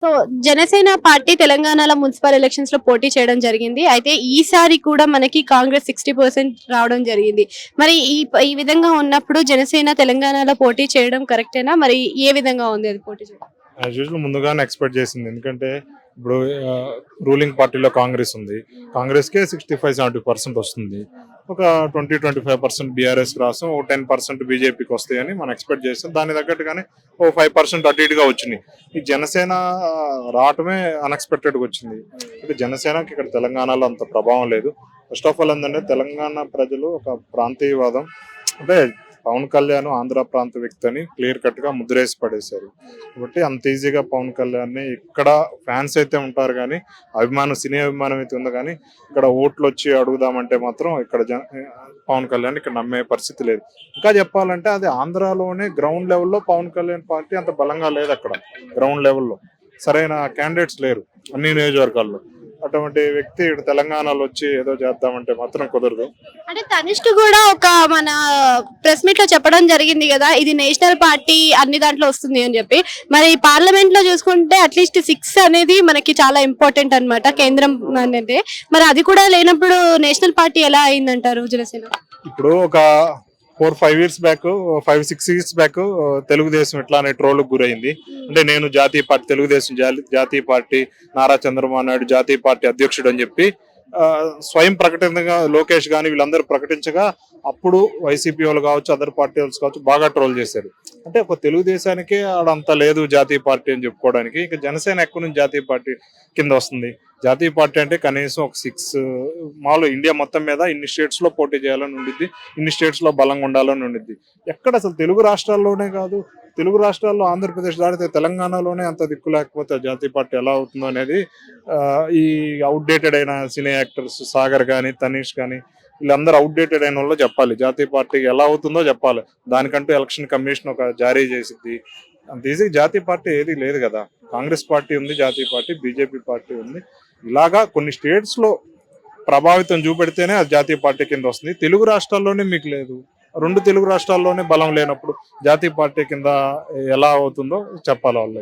So Janasena party తెలంగాణలో municipal elections లో పోటీ చేయడం జరిగింది. అయితే ఈసారి కూడా మనకి కాంగ్రెస్ 60% రావడం జరిగింది. మరి ఈ విధంగా ఉన్నప్పుడు జనసేన తెలంగాణలో పోటీ చేయడం కరెక్టేనా? మరి ఏ విధంగా ఉంది అది పోటీ చేయడం? యాజ్ యూజువల్ ముందుగానే ఎక్స్పెక్ట్ చేసింది. ఎందుకంటే ఇప్పుడు రూలింగ్ పార్టీలో కాంగ్రెస్ ఉంది. కాంగ్రెస్కే 65-70% వస్తుంది. ఒక 20-25% బీఆర్ఎస్ రాసం, ఓ 10% బీజేపీకి వస్తాయని మనం ఎక్స్పెక్ట్ చేస్తాం. దాని తగ్గట్టుగానే ఓ 5% అటు ఇటుగా వచ్చినాయి. ఈ జనసేన రావటమే అన్ఎక్స్పెక్టెడ్గా వచ్చింది. అంటే జనసేనకి ఇక్కడ తెలంగాణలో అంత ప్రభావం లేదు. ఫస్ట్ ఆఫ్ ఆల్ ఏంటంటే తెలంగాణ ప్రజలు ఒక ప్రాంతీయవాదం, అంటే పవన్ కళ్యాణ్ ఆంధ్ర ప్రాంత వ్యక్తి అని క్లియర్ కట్ గా ముద్రేసి పడేశారు. కాబట్టి అంత ఈజీగా పవన్ కళ్యాణ్ ని ఇక్కడ ఫ్యాన్స్ అయితే ఉంటారు కానీ సినీ అభిమానం అయితే ఉంది కానీ ఇక్కడ ఓట్లు వచ్చి అడుగుదామంటే మాత్రం ఇక్కడ పవన్ కళ్యాణ్ ఇక్కడ నమ్మే పరిస్థితి లేదు. ఇంకా చెప్పాలంటే అది ఆంధ్రాలోనే గ్రౌండ్ లెవెల్లో పవన్ కళ్యాణ్ పార్టీ అంత బలంగా లేదు. అక్కడ గ్రౌండ్ లెవెల్లో సరైన క్యాండిడేట్స్ లేరు అన్ని నియోజకవర్గాల్లో. అటువంటి వ్యక్తి ఇక్కడ తెలంగాణలో వచ్చి ఏదో చేద్దామంటే మాత్రం కుదరదు. అంటే తనిష్క్ కూడా ఒక మన ప్రెస్ మీట్ లో చెప్పడం జరిగింది కదా, ఇది నేషనల్ పార్టీ అన్ని దాంట్లో వస్తుంది అని చెప్పి. మరి పార్లమెంట్ లో చూసుకుంటే అట్లీస్ట్ 6 అనేది మనకి చాలా ఇంపార్టెంట్ అన్నమాట, కేంద్రం అనేది. మరి అది కూడా లేనప్పుడు నేషనల్ పార్టీ ఎలా అయిందంటారు జనసేన? ఇప్పుడు ఒక 4-5 years back, 5-6 years back Telugu Desam ఇట్లానే ట్రోల్ గురైంది. అంటే నేను జాతీయ పార్టీ, తెలుగుదేశం జాతీయ పార్టీ, నారా చంద్రబాబు నాయుడు జాతీయ పార్టీ అధ్యక్షుడు అని చెప్పి స్వయం ప్రకటనగా లోకేష్ గాని వీళ్ళందరూ ప్రకటించగా అప్పుడు వైసీపీ వాళ్ళు కావచ్చు, అదర్ పార్టీ వాళ్ళు కావచ్చు బాగా ట్రోల్ చేశారు. అంటే ఒక తెలుగుదేశానికే ఆడంత లేదు జాతీయ పార్టీ అని చెప్పుకోవడానికి, ఇక జనసేన ఎక్కడి నుంచి జాతీయ పార్టీ కింద వస్తుంది? జాతీయ పార్టీ అంటే కనీసం ఒక 6 మాలో ఇండియా మొత్తం మీద ఇన్ని స్టేట్స్ లో పోటీ చేయాలని ఉండిద్ది, ఇన్ని స్టేట్స్ లో బలంగా ఉండాలని ఉండిద్ది. ఎక్కడ అసలు తెలుగు రాష్ట్రాల్లోనే కాదు, తెలుగు రాష్ట్రాల్లో ఆంధ్రప్రదేశ్ దాటితే తెలంగాణలోనే అంత దిక్కు లేకపోతే జాతీయ పార్టీ ఎలా అవుతుందో అనేది ఈ అవుట్డేటెడ్ అయిన సినీ యాక్టర్స్ సాగర్ కానీ తనీష్ కానీ వీళ్ళందరూ అవుట్డేటెడ్ అయిన వాళ్ళు చెప్పాలి జాతీయ పార్టీ ఎలా అవుతుందో చెప్పాలి. దానికంటూ ఎలక్షన్ కమిషన్ ఒక జారీ చేసిద్ది. అంత ఈజీగా జాతీయ పార్టీ ఏది లేదు కదా. కాంగ్రెస్ పార్టీ ఉంది, జాతీయ పార్టీ, బీజేపీ పార్టీ ఉంది. ఇలాగా కొన్ని స్టేట్స్ లో ప్రభావితం చూపెడితేనే అది జాతీయ పార్టీ కింద వస్తుంది. తెలుగు రాష్ట్రాల్లోనే మీకు లేదు. 2 తెలుగు రాష్ట్రాల్లోనే బలం లేనప్పుడు జాతీయ పార్టీ కింద ఎలా అవుతుందో చెప్పాలి వాళ్ళు.